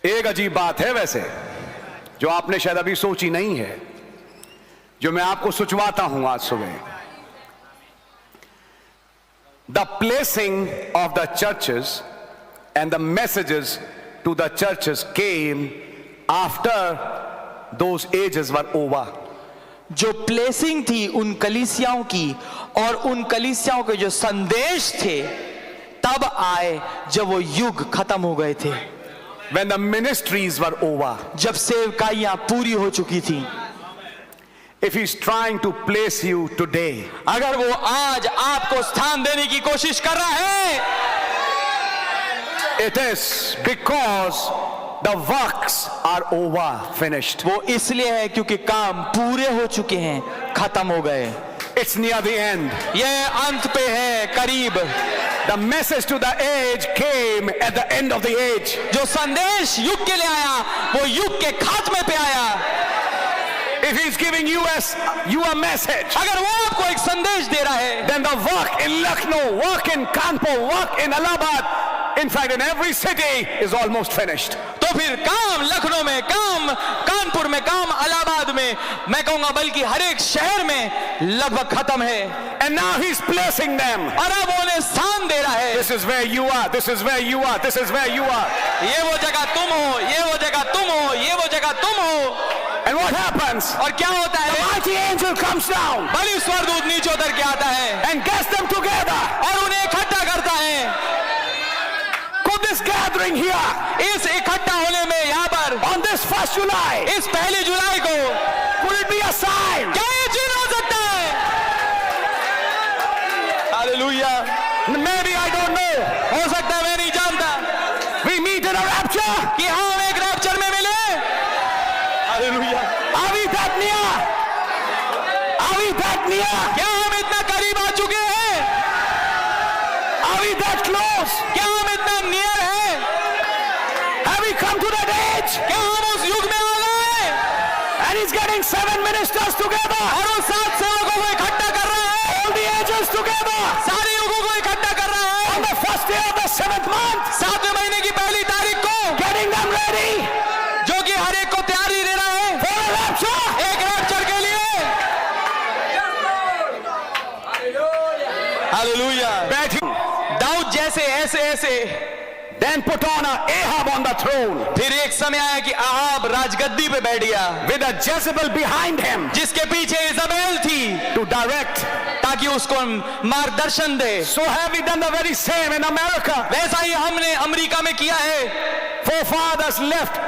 एक अजीब बात है वैसे, जो आपने शायद अभी सोची नहीं है, जो मैं आपको सोचवाता हूं आज सुबह. The placing of the churches and the messages to the churches came after those ages were over. जो प्लेसिंग थी उन कलीसियाओं की और उन कलीसियाओं के जो संदेश थे तब आए जब वो युग खत्म हो गए थे. When the ministries were over. जब सेवकाइयां पूरी हो चुकी थी. If he's trying to place you today, अगर वो आज आपको स्थान देने की कोशिश कर रहा है, it is because the works are over, finished. वो इसलिए है क्योंकि काम पूरे हो चुके हैं, खत्म हो गए. It's near the end. ये अंत पे है, करीब. The message to the age came at the end of the age. जो संदेश युग के लिए आया वो युग के खात्मे पे आया. If he's giving you a message, अगर वो आपको एक संदेश दे रहा है, then the work in Lucknow, work in Kanpur, work in Allahabad, in fact in every city is almost finished. तो फिर काम लखनऊ में, काम कानपुर में, काम इलाहाबाद में, मैं कहूंगा बल्कि हर एक शहर में लगभग खत्म है. And now he's placing them. और अब उन्हें स्थान दे रहा है. This is where you are, this is where you are, this is where you are. ये वो जगह तुम हो, ये वो जगह तुम हो, ये वो जगह तुम हो. And what happens? और क्या होता है? The mighty angel comes down. बलि स्वर्गदूत नीचे उतर के आता है And gets them together. और उन्हें इकट्ठा करता है. Could this gathering here, इस इकट्ठा होने में यहाँ पर on this 1st July, इस 1 जुलाई को could it be a sign? क्या ये चिन्ह हो सकता है? Hallelujah. Maybe I don't know. हो सकता है, मैं नहीं जानता. We meet in a rapture. कि हम एक रैप्चर में मिले. Hallelujah. Are we that near? Are we that near? क्या हम इतना करीब आ चुके हैं? Are we that close? क्या हम इतना नियर हैं? Have we come to that age? क्या हम उस युग में आ गए? And he's getting 7 ministers together. और उन 7 सेवकों को इकट्ठा कर रहा है. All the ages together. सारे युगों को इकट्ठा कर रहा है. On the 1st day of the 7th month. 7वें महीने की 1 तारीख को Getting them ready. जो कि हर एक को तैयारी दे रहा है For a rapture. एक रैप्चर के लिए. हालेलुया. Betting. दाऊद जैसे ऐसे Then put on Ahab on the throne. फिर एक समय आया कि आहाब राजगद्दी पे बैठ गया With a Jezebel behind him. जिसके पीछे इजाबेल थी To direct. ताकि उसको मार्गदर्शन दे. So have we done the very same in America. वैसा ही हमने अमेरिका में किया है. Forefathers left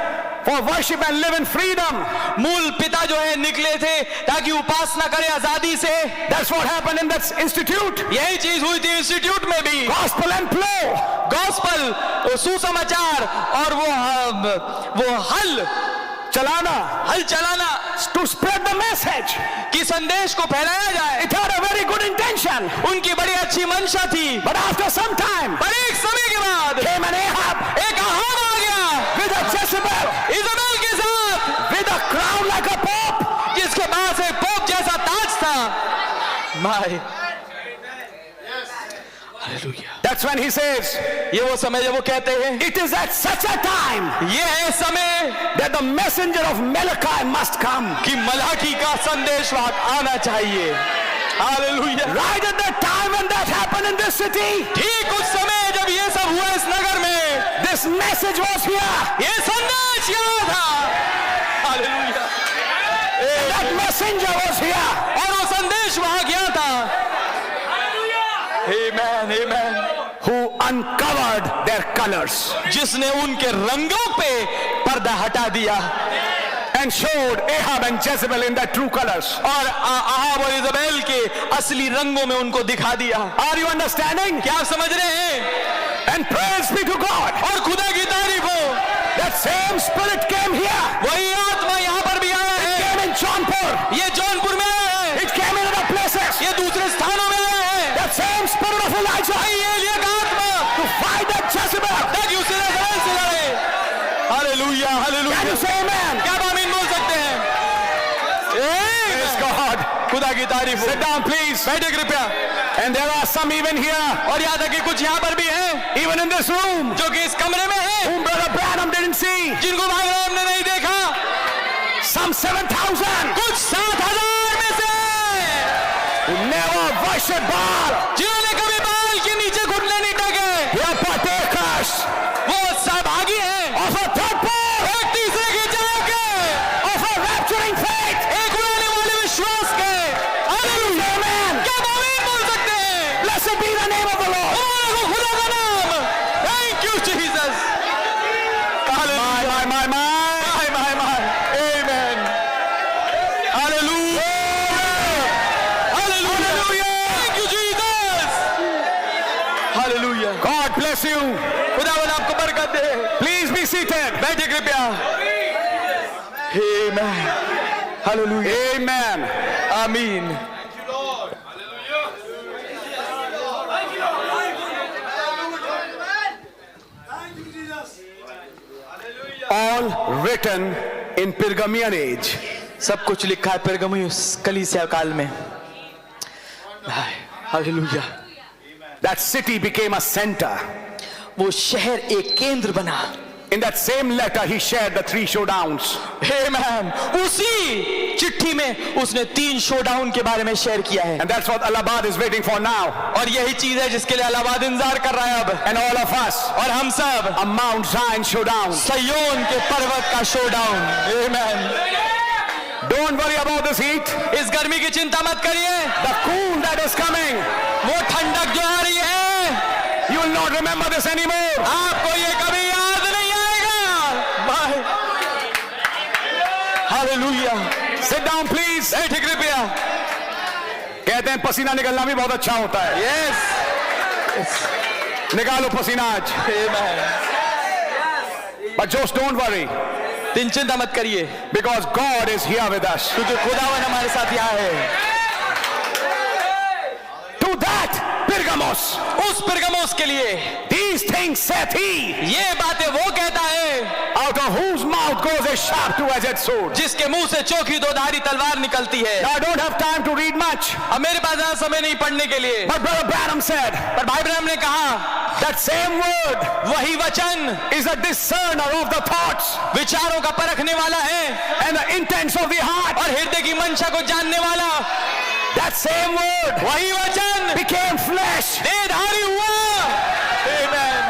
for worship and live in freedom. मूल पिता जो है निकले थे ताकि उपासना करे आजादी से. That's what happened in that institute. यही चीज हुई थी इंस्टीट्यूट में भी. Gospel and flow. गॉस्पल, सुसमाचार और वो हल चलाना To spread the message. कि संदेश को फैलाया जाए. It had a very good intention. उनकी बड़ी अच्छी मंशा थी. But after some time, पर एक समय के बाद came an Ahab एक आहाब आ गया with a Jezebel, इजाबेल के साथ, with a crown like a pope. जिसके पास एक पोप जैसा ताज था. My hallelujah. That's when he says, ये वो समय जब वो कहते हैं it is at such a time ये है समय that the messenger of Malachi must come. कि मलाकी का संदेशवाहक आना चाहिए. Hallelujah. Right at the time when that happened in this city, ठीक उस समय जब ये सब हुआ इस नगर में, this message was here. ये संदेश यहाँ था. Hallelujah. That messenger was here. और वो संदेश वहां गया था. आमेन आमेन. Who uncovered their colors जिसने उनके रंगों पे पर्दा हटा दिया and showed Ahab and Jezebel in their true colors. और आहाब और इजाबेल के असली रंगों में उनको दिखा दिया. Are you understanding? क्या आप समझ रहे हैं? And praise be to God. और खुदा की तारीफ हो. That same spirit came here. वही आत्मा यहाँ पर भी आया है. Came in Jaunpur. ये जौनपुर में आया है. It came in other places. ये दूसरे स्थानों में आया है. That same spirit of Elijah ये एलिया का आत्मा to fight that Jezebel. ताकि उससे इस्राएल से लड़े. Hallelujah hallelujah. Can you say amen? क्या आप आमीन बोल सकते हैं? Praise God. खुदा की तारीफ हो. Sit down, please. बैठे कृपया. And there are some even here, और यहाँ तक कि कुछ यहाँ पर भी हैं even in this room, जो कि इस कमरे में हैं, whom Brother Branham didn't see. जिनको भाई ब्रैनम ने नहीं देखा, some 7,000 कुछ 7,000 में से who never worship Baal. जिन्होंने कभी बाल के नीचे घुटने नहीं टेके, They are partakers वो सहभागी हैं of a third part एक तीसरे की जय के, of a rapturing faith. एक उड़ाने वाले विश्वास के। हालेलुया। Amen. क्या आमीन बोल सकते हैं? Blessed be the name of the Lord. मुबारक हो खुदा का नाम। Thank you Jesus. My. Amen. Hallelujah. Hallelujah. Thank you, Jesus. Hallelujah. God bless you. खुदावन आपको बरकत दे। Please be seated. बैठिए कृपया। Amen. Hallelujah. Amen. आमीन। All written in Pergamian age. सब कुछ लिखा है पेरगमुस कलीसिया काल में। Hallelujah. That city became a center. वो शहर एक केंद्र बना। In that same letter, he shared the 3 showdowns. Amen. उसी चिट्ठी में उसने 3 शोडाउन के बारे में शेयर किया है। And that's what Allahabad is waiting for now. और यही चीज है जिसके लिए इलाहाबाद इंतजार कर रहा है अब। And all of us, और हम सब a Mount Zion showdown. Zion के पर्वत का showdown. Amen. Don't worry about this heat. इस गर्मी की चिंता मत करिए। The cool that is coming, वो ठंडक जो आ रही है, you will not remember this anymore. आपको ये कभी याद नहीं आएगा। Bye. Hallelujah. Sit down, please. बैठिए कृपया। कहते हैं पसीना निकलना भी बहुत अच्छा होता है। Yes. निकालो पसीना आज। Amen. But just don't worry, दिन चिंता मत करिए, because God is here with us. क्योंकि खुदावन हमारे साथ यहाँ है। To that Pergamos, उस पिरगमोस के लिए these things saith he, ये बातें वो कहता है out of whose mouth goes a sharp two-edged sword. जिसके मुंह से चोखी 2-धारी तलवार निकलती है। Now I don't have time to read much, अब मेरे पास ज़्यादा समय नहीं पढ़ने के लिए, but Brother Branham said पर भाई ब्रैनम ने कहा that same word वही वचन is a discerner of the thoughts विचारों का परखने वाला है and the intents of the heart. और हृदय की मंशा को जानने वाला। That same word वही वचन became flesh. देहधारी हुआ। Amen.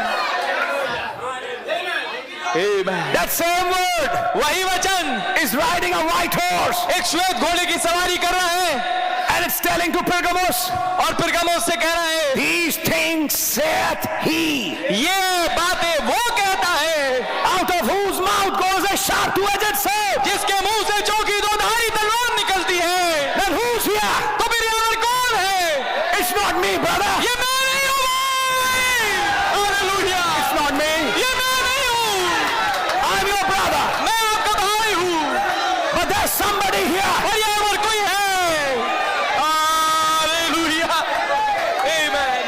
Amen. That same word वही वचन is riding a white horse, एक श्वेत घोड़े की सवारी कर रहा है and it's telling to Pergamos, और पिरगमोस से कह रहा है these things saith he, ये बातें वो कहता है out of whose mouth goes a sharp two-edged sword. जिसके मुंह से चौकी 2-धारी तलवार निकलती है। Then who's here? तो फिर यहाँ कौन है? It's not me, brother. ये मैं नहीं हूँ भाई। हालेलुया। It's not me. ये मैं नहीं हूँ, I'm your brother. मैं आपका भाई हूँ। But there's somebody here. और यहाँ और कोई है। Hallelujah. Amen.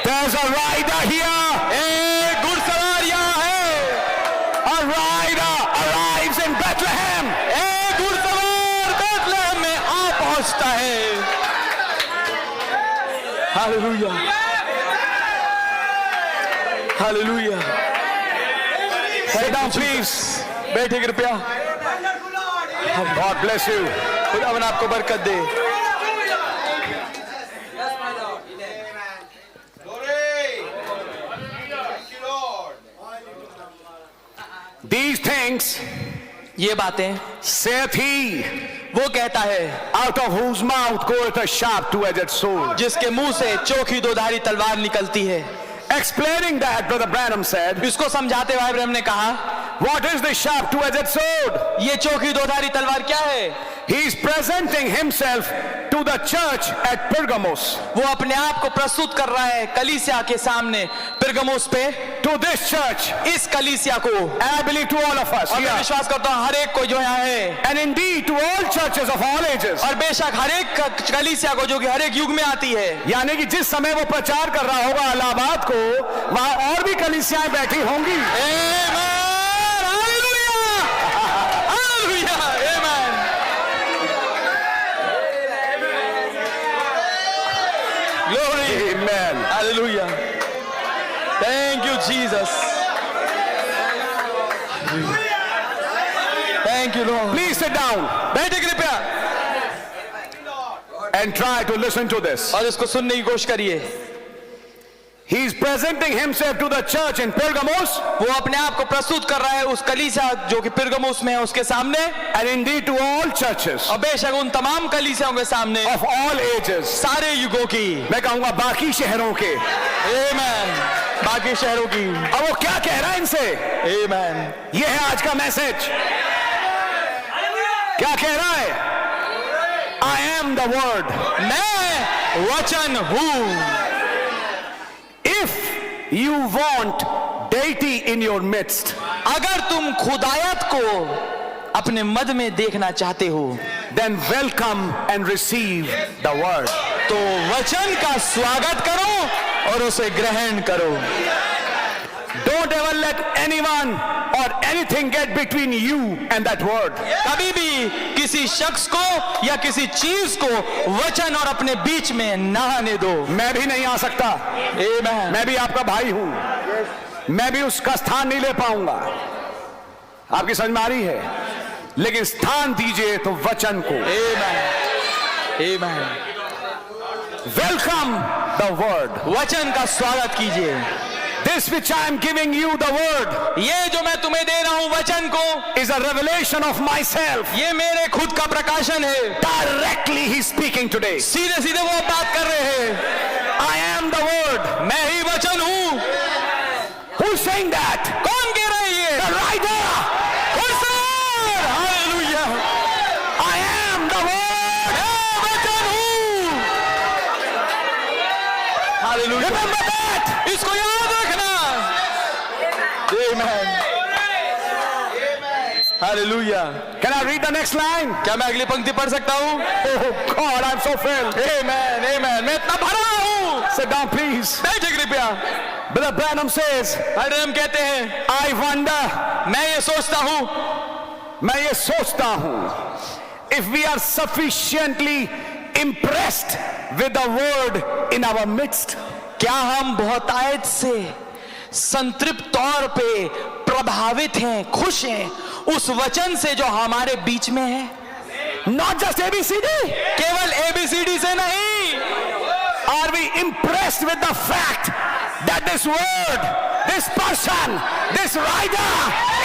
There's a rider here. एक घुड़सवार यहाँ है। A rider arrives in Bethlehem. एक घुड़सवार बेथलेहम में आ पहुंचता है। Hallelujah. Hallelujah. Sit down, please. बैठे कृपया। God bless you. खुदावन आपको बरकत दे। These things ये बातें saith he, वो कहता है out of whose mouth goeth a sharp two-edged sword. जिसके मुंह से चोखी 2-धारी तलवार निकलती है। Explaining that, Brother Branham said, इसको समझाते भाई ब्रैनम ने कहा what is the sharp two-edged sword? ये चोखी 2-धारी तलवार क्या है? He is presenting himself to the church at Pergamos. वो अपने आप को प्रस्तुत कर रहा है कलीसिया के सामने पिरगमोस पे। To this church, इस कलीसिया को, and I believe to all of us और मैं here, विश्वास करता हूँ हर एक को जो यहाँ है, and indeed to all churches of all ages. और बेशक हर एक कलीसिया को जो कि हर एक युग में आती है। यानी कि जिस समय वो प्रचार कर रहा होगा इलाहाबाद को, वहां और भी कलीसियाएं बैठी होंगी। Amen. Hallelujah. Hallelujah. Amen. Glory. Amen. Hallelujah. Thank you, Jesus. Thank you Lord. Please sit down बैठे कृपया and try to listen to this. और इसको सुनने की कोशिश करिए। He is presenting himself to the church in Pergamos, वो अपने आप को प्रस्तुत कर रहा है उस कलीसिया जो कि पिरगमुस में है उसके सामने, and indeed to all churches और बेशक उन तमाम कलीसियाओं के सामने, of all ages. सारे युगों की, मैं कहूंगा बाकी शहरों के। आमेन, बाकी शहरों की। अब वो क्या कह रहा है इनसे? आमेन। ये है आज का मैसेज। क्या कह रहा है? I am the word. मैं वचन हूँ। If you want deity in your midst, अगर तुम खुदायत को अपने मध्य में देखना चाहते हो, then welcome and receive the word. तो वचन का स्वागत करो और उसे ग्रहण करो। Don't ever let anyone or anything get between you and that word. कभी भी किसी शख्स को या किसी चीज को वचन और अपने बीच में ना आने दो। मैं भी नहीं आ सकता, आमेन। मैं भी आपका भाई हूं, मैं भी उसका स्थान नहीं ले पाऊंगा। आपकी समझ में आ रही है? लेकिन स्थान दीजिए तो वचन को। Amen, amen. Welcome the word. वचन का स्वागत कीजिए। This which I am giving you the word ये जो मैं तुम्हें दे रहा हूं वचन को, is a revelation of myself. ये मेरे खुद का प्रकाशन है। Directly he is speaking today. सीधे सीधे वो बात कर रहे हैं। I am the word. मैं ही वचन हूं। Who is saying that? कौन कह रहा है ये? The writer. Hallelujah. I am the word. मैं वचन हूं। हालेलुया। Remember that. इसको याद रखना। आमेन। Hallelujah. Can I read the next line? क्या मैं अगली पंक्ति पढ़ सकता हूं? Oh God, I'm so filled. आमेन, आमेन। मैं इतना भरा हूं। Sit down, please. बैठे कृपया। Brother Branham says, हम कहते हैं, I wonder, मैं ये सोचता हूं, मैं ये सोचता हूं, if we are sufficiently impressed with the word in our midst. क्या हम बहुतायत से संतृप्त तौर पे प्रभावित हैं, खुश हैं उस वचन से जो हमारे बीच में है? Not just ABCD. केवल ABCD से नहीं। Are we impressed with the fact that this word, this person, this writer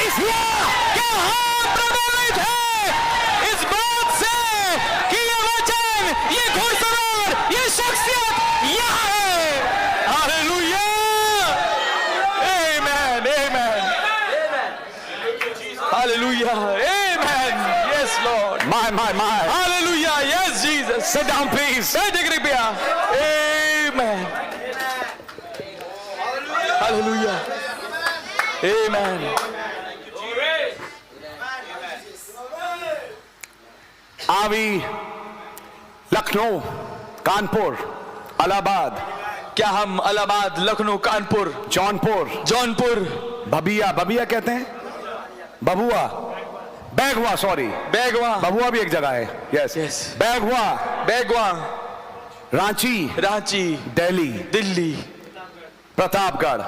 is here? क्या हम प्रभावित हैं इस बात से कि ये वचन, ये घुड़सवार, ये शख्सियत यहाँ है? Hallelujah. Amen, amen. Hallelujah. Amen. Yes Lord. My. Hallelujah. Yes Jesus. Sit down, please. बैठे कृपया। आमेन। हालेलुया। आमेन। आवी, लखनऊ, कानपुर, इलाहाबाद, क्या हम इलाहाबाद, लखनऊ, कानपुर, जौनपुर, भबिया कहते हैं, बबुआ, बैगवा, सॉरी, बेगवा, बबुआ भी एक जगह है। Yes, Yes. बैगवा, Ranchi, Delhi, Pratapgarh.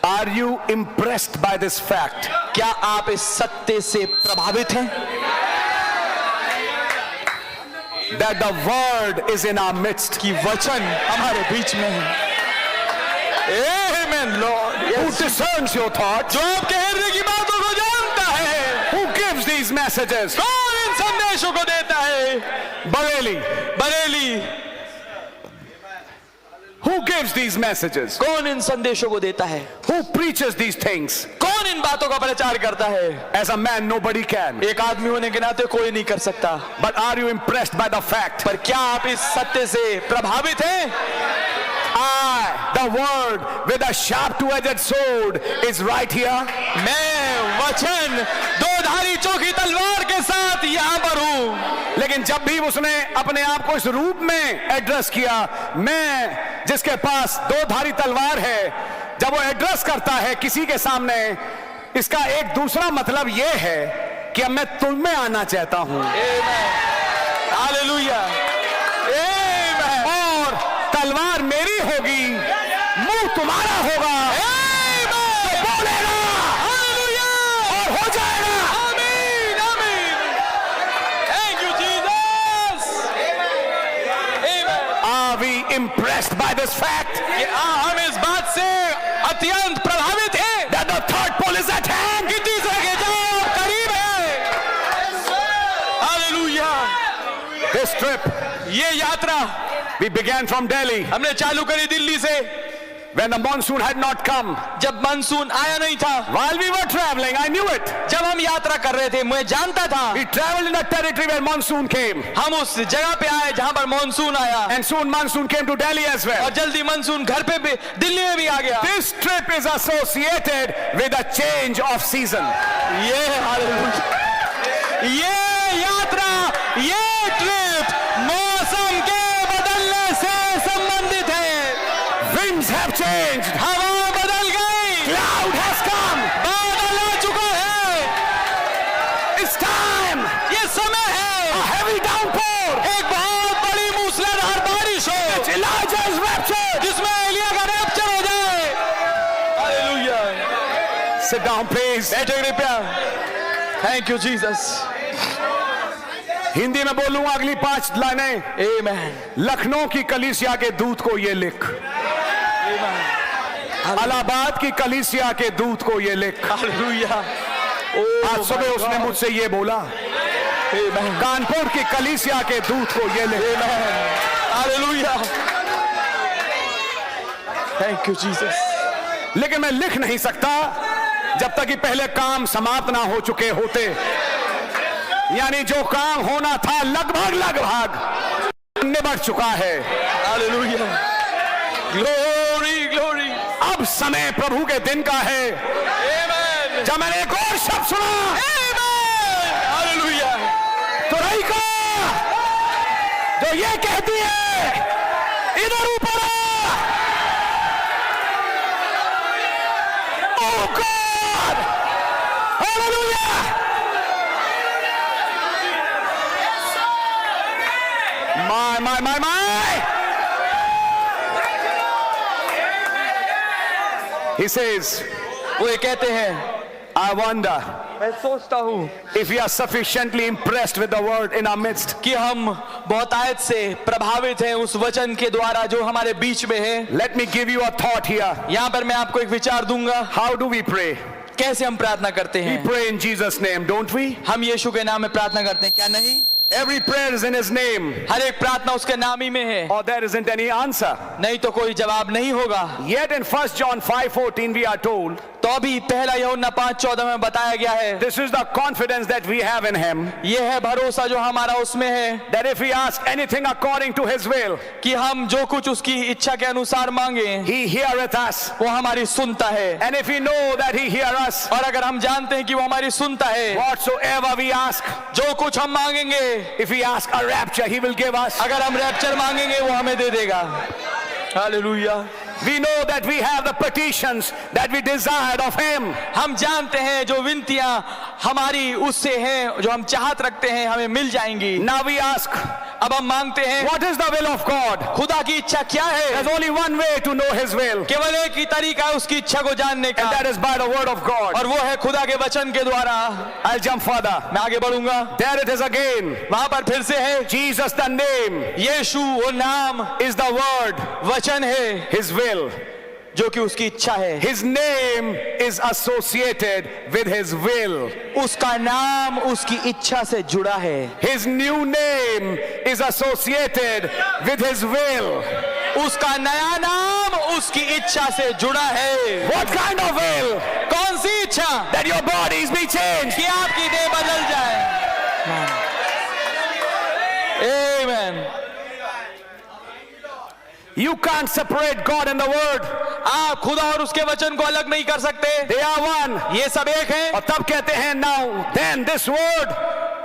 Are you impressed by this fact? क्या आप इस सत्य से प्रभावित हैं That the word is in our midst. कि वचन हमारे बीच में है? Amen, Lord. Who discerns your thoughts? जो आपके हृदय की बातों को जानता है। Who gives these messages? कौन इन संदेशों को देता है? Bareilly. Who gives these messages? कौन इन संदेशों को देता है? Who preaches these things? कौन इन बातों का प्रचार करता है? As a man, nobody can. एक आदमी होने के नाते कोई नहीं कर सकता। But are you impressed by the fact? पर क्या आप इस सत्य से प्रभावित हैं? I, the word with a sharp two-edged sword, is right here. मैं वचन दोधारी चौकी तलवार के साथ यहाँ पर हूँ। लेकिन जब भी उसने अपने आप को इस रूप में एड्रेस किया, मैं जिसके पास दो धारी तलवार है, जब वो एड्रेस करता है किसी के सामने, इसका एक दूसरा मतलब ये है कि अब मैं तुम में आना चाहता हूं। हालेलुया। और तलवार मेरी होगी, मुंह तुम्हारा होगा। तो बोलेगा। Hallelujah. impressed by this fact हम इस बात से अत्यंत प्रभावित हैं that the third pole is at hand. कि तीसरा खिताब करीब है। हालेलुया। This trip, ये यात्रा we began from Delhi हमने चालू करी दिल्ली से, when the monsoon had not come. जब मानसून आया नहीं था। While we were traveling, I knew it. जब हम यात्रा कर रहे थे मैं जानता था। We traveled in a territory where monsoon came. हम उस जगह पे आए जहां पर मानसून आया, And soon monsoon came to Delhi as well. और जल्दी मानसून घर पे भी दिल्ली में भी आ गया। This trip is associated with a change of season. ये यात्रा, ये ट्रिप मौसम के बदलने से संबंधित है। Winds have changed. हवा बदल गई, Cloud has come. बादल आ चुका है। It's time. ये समय है A heavy downpour. एक बहुत बड़ी मूसलाधार बारिश हो, Elijah's rapture. जिसमें एलिया का रैप्चर हो जाए। हालेलुया। Sit down, please. बैठे कृपया। Thank you Jesus. हिंदी में बोलूंगा अगली 5 लाइनें। आमेन। लखनऊ की कलीसिया के दूत को ये लिख, इलाहाबाद की कलीसिया के दूत को ये लिख। हालेलुया। आज सुबह उसने मुझसे ये बोला, आमेन। कानपुर की कलीसिया के दूत को ये लिख। हालेलुया। Thank you Jesus. लेकिन मैं लिख नहीं सकता जब तक कि पहले काम समाप्त ना हो चुके होते। यानी जो काम होना था लगभग निबट चुका है। हालेलुया। Glory glory. अब समय प्रभु के दिन का है। आमेन। जब मैंने एक और शब्द सुना, आमेन। हालेलुया। तो रही का जो ये कहती है, इधर ऊपर आ। Oh God! Hallelujah! My! He says, वो ये कहते हैं, I wonder मैं सोचता हूँ if we are sufficiently impressed with the word in our midst. कि हम बहुतायत से प्रभावित हैं उस वचन के द्वारा जो हमारे बीच में है। Let me give you a thought here. यहाँ पर मैं आपको एक विचार दूंगा। How do we pray? कैसे हम प्रार्थना करते We हैं? pray in Jesus' name, don't we? हम यीशु के नाम में प्रार्थना करते हैं, क्या नहीं? Every prayer is in His name, हर एक प्रार्थना उसके नाम ही में है, or there isn't any answer. नहीं तो कोई जवाब नहीं होगा। Yet in 1 John 5:14 we are told, तो अभी पहला यूहन्ना 5:14 में बताया गया है, this is the confidence that we have in Him, ये है भरोसा जो हमारा उसमें है, that if we ask anything according to His will, कि हम जो कुछ उसकी इच्छा के अनुसार मांगे He heareth us. वो हमारी सुनता है। And if we know that He hear us, और अगर हम जानते हैं कि वो हमारी सुनता है, whatsoever we ask, जो कुछ हम मांगेंगे, if we ask a rapture, He will give us. अगर हम रैप्चर मांगेंगे वो हमें दे देगा। Hallelujah. We know that we have the petitions that we desired of Him. हम जानते हैं जो विनतियां हमारी उससे हैं, जो हम चाहत रखते हैं, हमें मिल जाएंगी। Now we ask, अब हम मांगते हैं, what is the will of God? खुदा की इच्छा क्या है? There's only one way to know His will, केवल एक ही तरीका है उसकी इच्छा को जानने का, and that is by the word of God. और वो है खुदा के वचन के द्वारा। I'll jump further. मैं आगे बढ़ूंगा। There it is again. वहां पर फिर से है, Jesus, the name, यीशु वो नाम, is the word, वचन है His will. जो कि उसकी इच्छा है। His name is associated with His will. उसका नाम उसकी इच्छा से जुड़ा है। His new name is associated with His will. उसका नया नाम उसकी इच्छा से जुड़ा है। What kind of will? कौन सी इच्छा? That your bodies be changed. कि आपकी देह बदल जाए। आमेन। You can't separate God and the word. आप खुदा और उसके वचन को अलग नहीं कर सकते। They are one. ये सब एक है। और तब कहते हैं, now then this word,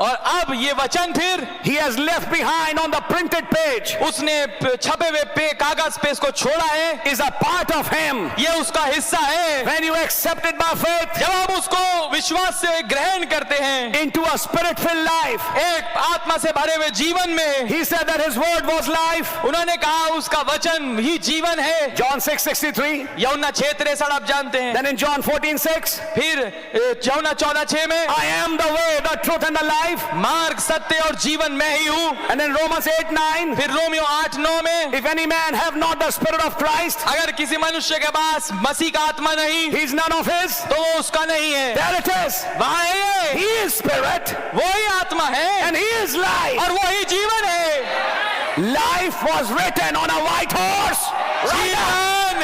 और अब ये वचन फिर He has left behind on the printed page, उसने छपे हुए पे कागज पे इसको छोड़ा है, is a part of Him. ये उसका हिस्सा है। When you accept it by faith, जब हम उसको विश्वास से ग्रहण करते हैं into a spirit-filled life. एक आत्मा से भरे हुए जीवन में। He said that his word was life. उन्होंने कहा उसका वचन ही जीवन है। John 6:63. यूहन्ना 6:63 आप जानते हैं। Then in John 14:6. फिर यूहन्ना 14:6 में I am the way, the truth and the life. मार्ग, सत्य और जीवन मैं ही हूँ। And then Romans 8:9. फिर रोमियो 8:9 में If any man have not the spirit of Christ, अगर किसी मनुष्य के पास मसीह का आत्मा नहीं he is none of his. तो वो उसका नहीं है। There it is. वहाँ है ये, He is spirit वो ही आत्मा है and he is life. और वो ही जीवन है। Life was written on a white horse. जीवन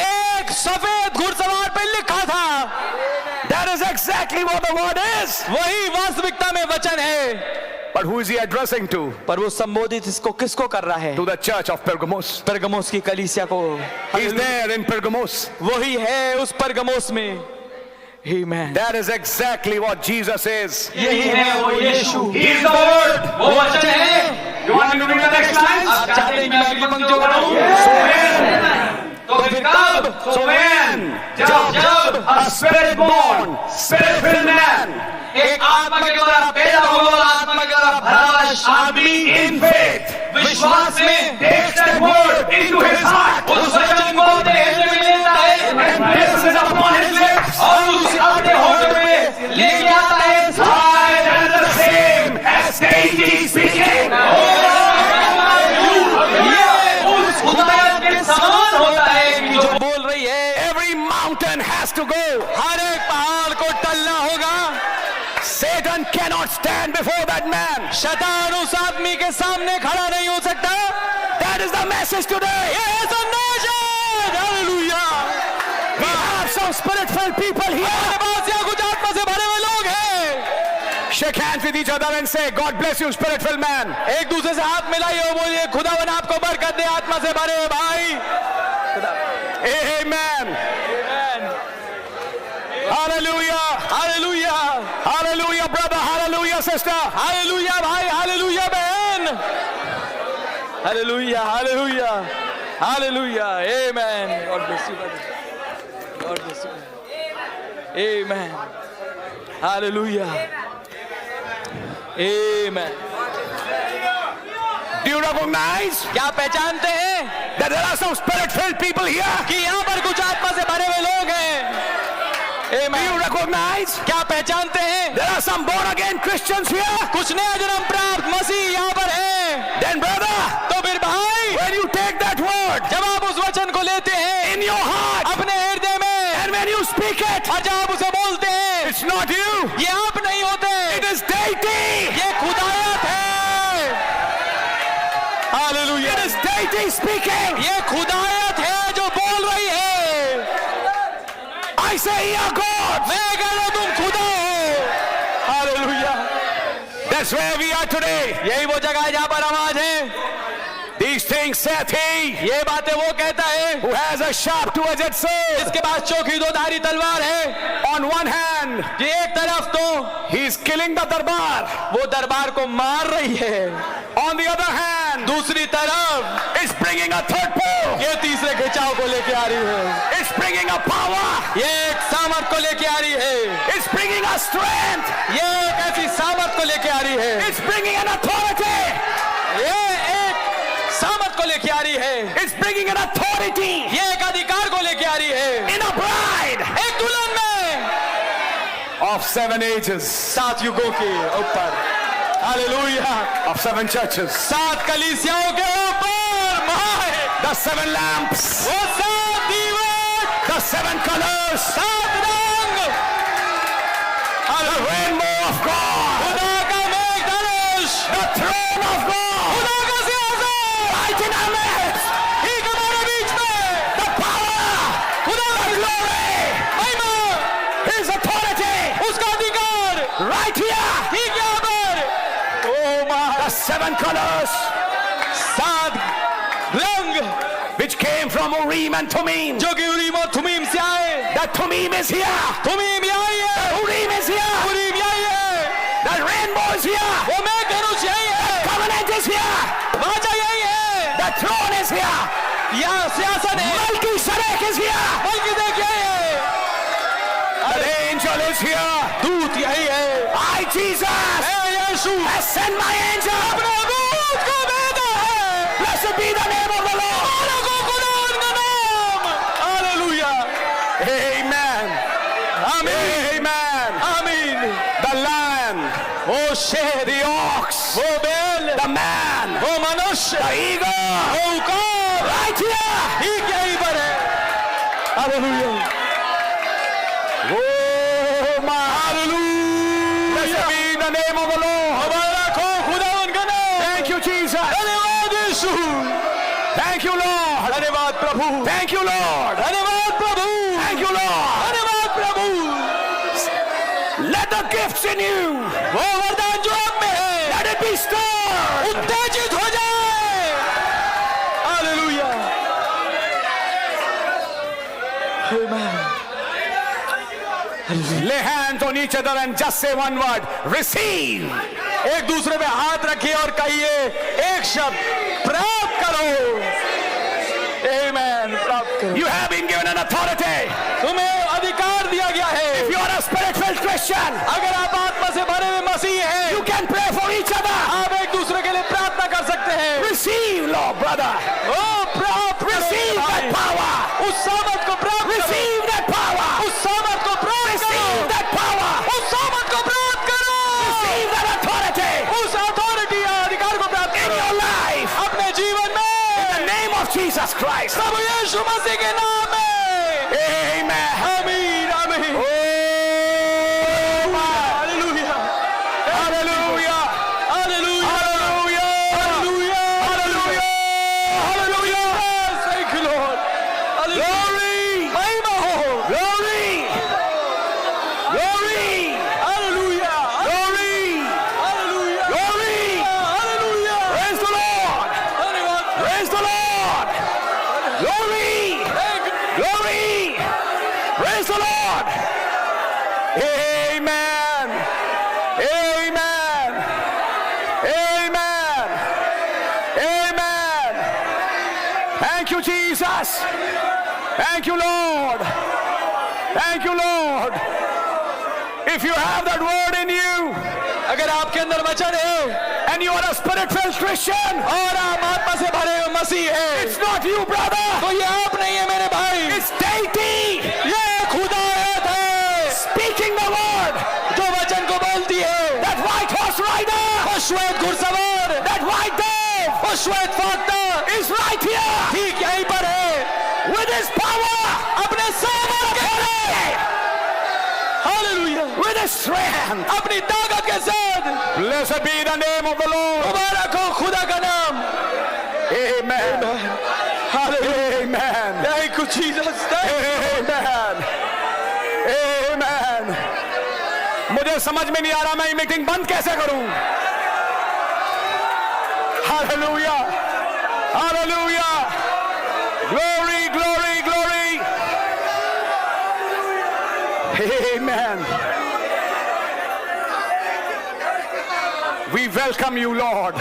एक सफेद घुड़सवार पे लिखा था। That is exactly what the word is. वही वास्तविकता में वचन है। But who is he addressing to? पर वो संबोधित इसको किसको कर रहा है? To the church of Pergamos. परगमोस की कलीसिया को। He is there in Pergamos. वही है उस परगमोस में। Amen. That is exactly what Jesus is. यही है वो यीशु। He is the word. वो वचन है। You want me to read the next lines? आप चाहते हैं कि मैं अगली पंक्तियों को पढ़ूं? तो फिर कब? So when? जब a spirit born, spirit filled man एक आत्मा के द्वारा पैदा हुआ, आत्मा के द्वारा भरा हुआ आदमी in faith विश्वास में takes that word into his heart उस वचन को अपने हृदय में लेता है and places it upon his lips. और उसे अपने होठों में लेके आता है। I am the same as Daisy speaking. ये उस खुदायत के समान होता है कि जो बोल रही है। Every mountain has to go. हर एक पहाड़ को टलना होगा। Satan cannot stand before that man. शैतान उस आदमी के सामने खड़ा नहीं हो सकता। That is the message today. ये है संदेश है। Hallelujah. We have some spirit-filled people here. हमारे पास यहाँ कुछ आत्मा से भरे हुए लोग हैं। Shake hands with each other and say, God bless you, spirit-filled man. एक दूसरे से हाथ मिलाइए और बोलिए खुदावन आपको बरकत दे आत्मा से भरे हुए भाई। Amen. Hallelujah. Hallelujah. Hallelujah, brother. Hallelujah, sister. Hallelujah भाई, हालेलुया बहन। Hallelujah, hallelujah, hallelujah. Amen. God bless you brother. God bless you. Amen. Hallelujah. Amen. Do you recognize क्या पहचानते हैं that there are some spirit-filled people here? कि यहाँ पर कुछ आत्मा से भरे हुए लोग हैं? Do you amen. recognize क्या पहचानते हैं there are some born-again Christians here? कुछ नया जन्म प्राप्त मसीह यहाँ पर है? Then, brother, तो फिर भाई when you take that word जब आप उस वचन को लेते हैं in your heart अपने हृदय में and when you speak it, और जब आप उसे बोलते हैं, it's not you. ये आप नहीं होते, It is deity. ये खुदायत है। Hallelujah. It is deity speaking. ये खुदायत है जो बोल रही है। I say, yeah, God. मैं कह रहा हूं तुम खुदा हो। Hallelujah. That's where we are today. यही वो जगह है जहां पर हम आज हैं। These things saith he ये बातें वो कहता है who has a sharp two-edged sword. इसके पास चौकी दो धारी तलवार है। On one hand, ये एक तरफ तो he is killing the darbar. वो दरबार को मार रही है, On the other hand, दूसरी तरफ it's bringing a third pole. ये तीसरे खिंचाव को लेके आ रही है। It's bringing a power. ये एक सामर्थ को लेके आ रही है। It's bringing a strength. ये एक ऐसी सामर्थ को लेके आ रही है। It's bringing an authority. ये एक सामर्थ को लेके आ रही है। It's bringing an authority ये एक अधिकार को लेके आ रही है। in a bride एक दुल्हन में of 7 ages, 7 युगों के ऊपर। हालेलुया। of 7 churches, 7 कलीसियाओं के ऊपर। माय the 7 lamps, वो 7 दीवट, the 7 colors, 7 रंग, the rainbow of God, खुदा का मेघधनुष, the throne of God, खुदा का सिंहासन, right in our midst, ठीक हमारे बीच में, the power, खुदा the की glory, महिमा, His authority, उसका अधिकार, right here, ठीक यहाँ पर। ओ माय, the 7 colors 7 रंग which came from Urim and Thummim. जो कि उरीम और थुमीम से आए। The Thummim is here, थुमीम यही है, Urim is here, उरीम यही है, the rainbow is here, वो मेघधनुष यही है, covenant is here, वाचा यही है, the throne is here, यहाँ सिंहासन है, Melchizedek is here, बल्कि देखिए the angel angel is here. दूत यही है। I, Jesus, मैं यीशु I send my angel. अपने दूत को भेजा है। Blessed be the name of the Lord. मुबारक हो खुदा उनका नाम। हालेलुया। Amen. आमीन। Amen. आमीन। The lamb, वो शेर, the ox, वो बैल, the man, वो मनुष्य, the eagle, वो उकार, right here. ठीक यहीं पर है। Hallelujah. Oh my. Hallelujah. Blessed be the name of the Lord. मुबारक हो खुदा उनका नाम। Thank you, Jesus. धन्यवाद यीशु। Thank you, Lord. धन्यवाद प्रभु। Thank you, Lord. धन्यवाद प्रभु। Thank you, Lord. धन्यवाद प्रभु। Let the gifts in you, वो वरदान जो आप में है, let it be stirred. उत्तेजित हो जाए। Hallelujah. Lay hands on each other and just say one word. Receive. एक दूसरे पे हाथ रखिए और कहिए एक शब्द, प्राप्त करो। आमीन। प्राप्त करो। You have been given an authority. तुम्हें अधिकार दिया गया है। If you are a spirit-filled Christian, अगर आप आत्मा से भरे हुए मसीह हैं, you can pray for each other. आप एक दूसरे के लिए प्रार्थना कर सकते हैं। Receive, Lord, brother. ओ प्राप्त करो Receive भाई। that power. उस सामर्थ को प्राप्त करो। Receive that power. उस सामर्थ को प्राप्त Receive करो। that power. उस सामर्थ को प्राप्त करो। Receive that authority उस अथॉरिटी या अधिकार को प्राप्त in करो your life. अपने जीवन In the में। name of Jesus Christ. प्रभु यीशु मसीह के नाम में। Amen. आमीन। आमीन। Oh, my. Hallelujah. Hallelujah. Hallelujah. Hallelujah. Hallelujah. Hallelujah. Hallelujah. Thank you, Lord. Hallelujah. Glory. महिमा हो। Glory. Glory. Hallelujah. Glory. Hallelujah. Glory. Hallelujah. Praise the Lord. धन्यवाद। Praise the Lord. Glory. Thank you. Glory. Praise the Lord. Amen. Amen. Amen. Amen. Thank you, Jesus. Thank you, Lord. Thank you, Lord. If you have that word in you अगर आपके अंदर वचन है and you are a spirit-filled Christian, और आप आत्मा से भरे हुए मसीह हैं, it's not you, brother. तो ये आप नहीं है मेरे भाई, It's deity ये खुदायत है speaking the word. जो वचन को बोलती है। That white horse rider, वो श्वेत घुड़सवार, that white dove वो श्वेत फाख्ता is right here ठीक यहीं पर है with his power, अपने सामर्थ के साथ। हालेलुया। with his strength. अपनी ताकत के साथ। Blessed be the name of the Lord. मुबारक हो खुदा का नाम। Amen. Amen. Thank you, Jesus. Thank you. Amen. Amen. मुझे समझ में नहीं आ रहा मैं ये मीटिंग बंद कैसे करूं। Hallelujah. Hallelujah. Glory, glory, glory. Amen. We welcome you, Lord.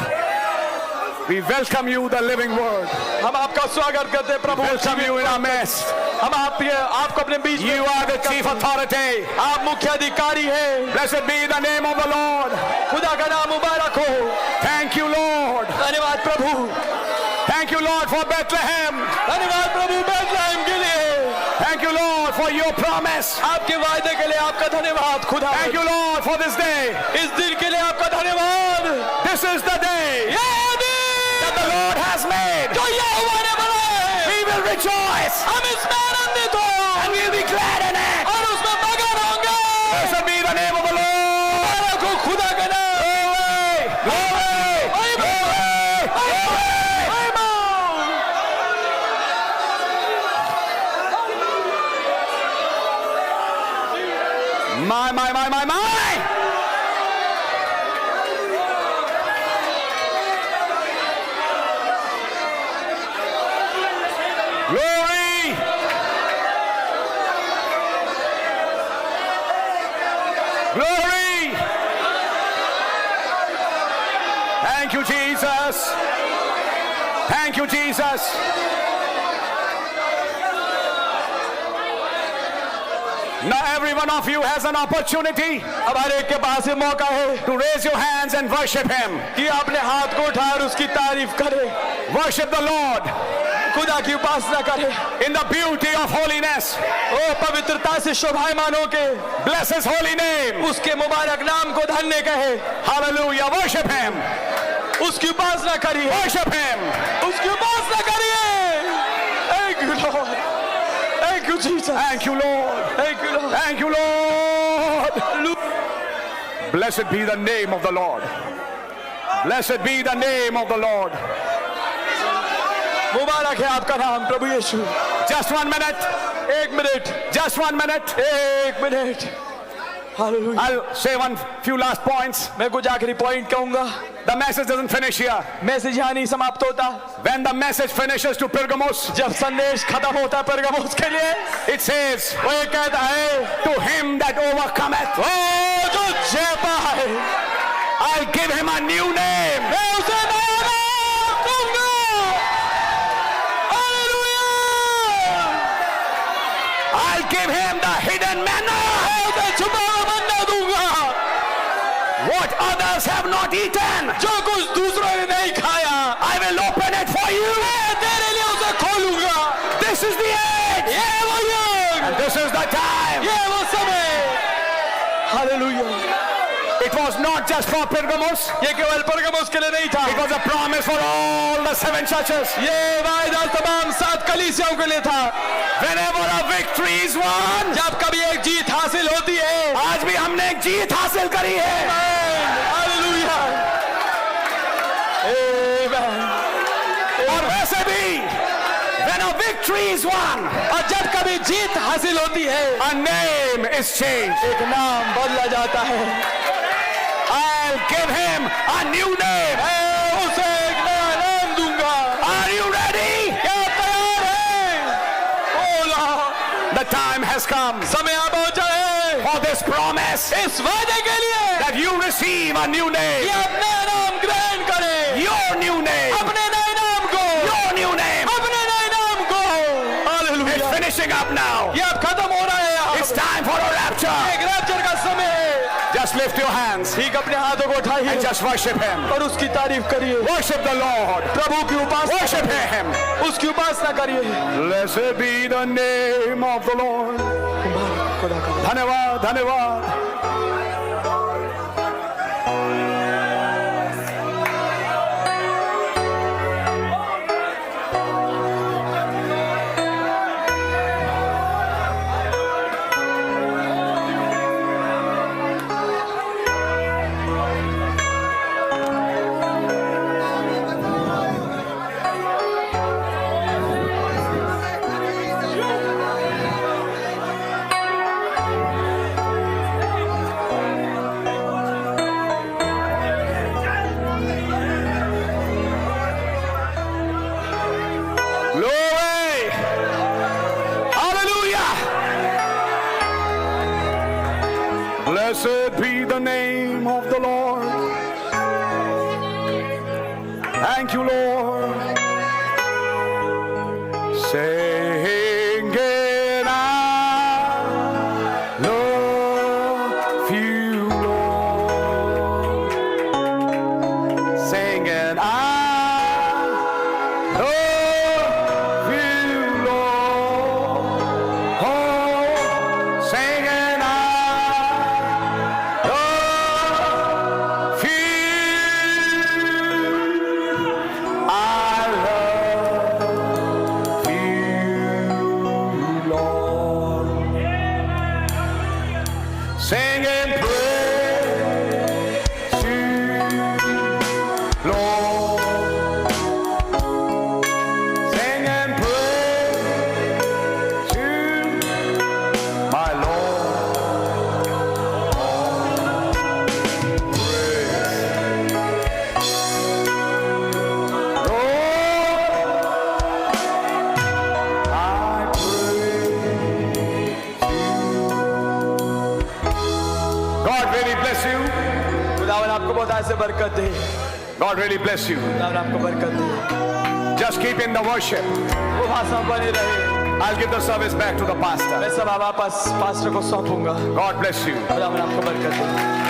We welcome you, the living word. हम आपका स्वागत करते हैं प्रभु। Welcome you in our midst. हम आपको अपने बीच में। You are the chief authority. आप मुख्य अधिकारी हैं। Blessed be the name of the Lord. खुदा का नाम मुबारक हो। Thank you, Lord. धन्यवाद प्रभु। Thank you, Lord, for Bethlehem. धन्यवाद प्रभु बेथलेहम के लिए। Thank you, Lord, for your promise. आपके वायदे के लिए आपका धन्यवाद खुदा। Thank you, Lord, for this day. इस दिन के लिए आपका धन्यवाद। This is the day ये दिन that the Lord has made. जो यहोवा ने बनाया है, We will rejoice हम इसमें आनंदित हो and we will be glad in it. और उसमें मगन होंगे। Blessed be the name of the Lord. मुबारक हो खुदा का नाम। Glory, glory, glory. My. Glory. Glory. Thank you, Jesus. Thank you, Jesus. Now every one of you has an opportunity अब हर एक के पास ये मौका है to raise your hands and worship Him. कि अपने हाथ को उठाए और उसकी तारीफ करे, Worship the Lord खुदा की उपासना करे, in the beauty of holiness. ओ पवित्रता से शोभायमान होके Bless His holy name. उसके मुबारक नाम को धन्य कहे, Hallelujah. Worship Him. उसकी उपासना करिए, Worship Him. उसकी उपासना करिए। Thank you Lord, thank you Jesus, Thank you, Lord. thank you Lord। Thank you, Lord. Blessed be the name of the Lord. Blessed be the name of the Lord. मुबारक है आपका नाम प्रभु यीशु। Just 1 minute. एक minute, Just 1 minute. एक minute. Hallelujah. I'll say one few last points. मैं कुछ आखिरी point कहूंगा। The message doesn't finish here. Message यहाँ नहीं समाप्त होता। When the message finishes to Pergamos, जब संदेश खत्म होता है परगमुस के लिए, it says, वो ये कहता है, to him that overcometh, ओ जो जय पाए, I'll give him a new name. मैं उसे नया नाम दूंगा। Hallelujah. I'll give him the hidden manna, मैं उसे छुपा हुआ मन्ना दूंगा, what others have not eaten. जो कुछ दूसरों ने नहीं खाया, I will open it for you. मैं तेरे लिए उसे खोलूंगा। This is the age. ये वो युग, This is the time. ये वो समय। Hallelujah. It was not just for Pergamos. ये केवल परगमुस के लिए नहीं था, It was a promise for all the 7 churches. ये वायदा तमाम 7 कलीसियाओं के लिए था। Whenever a victory is won, जब कभी एक जीत हासिल होती है, आज भी हमने एक जीत हासिल करी है. हालेलुया, आमीन। और वैसे भी when a victory is won, और जब कभी जीत हासिल होती है, a name is changed. एक नाम बदला जाता है। I'll give him a new name. मैं उसे एक नया नाम दूंगा। Are you ready? क्या तैयार है? बोला, The time has come समय आ पहुंचा है for this promise इस वादे के लिए that you receive a new कि name. अपने नाम ग्रहण करें, Your new name. अपने नए नाम को, Your new name. अपने नए नाम को। It's hallelujah. finishing up now. ये अब खत्म हो रहा है यहाँ। It's time for a rapture. एक रैप्चर का समय है। Just lift your hands ठीक अपने हाथों को उठाइए and just worship him. और उसकी तारीफ करिए। Worship the Lord. प्रभु की उपासना Worship him. उसकी उपासना करिए। Blessed be the name of the Lord. खुदा का धन्यवाद, धन्यवाद. Glory. Hallelujah. Blessed be the name of the Lord. Thank you, Lord. Sing it, I love you, Lord. Sing it, I love you, Lord. Oh, sing it, I love you. I love you, Lord. Sing and praise to Lord. Sing and praise to my Lord. God really bless you. खुदावन आपको बहुत ऐसे बरकत दे। God really bless you. खुदावन आपको बरकत दे। Just keep in the worship. वो भाषा बने रहे। I'll give the service back to the pastor. मैं सब वापस पास्टर को सौंपूंगा। God bless you. खुदा आपको बरकत दे।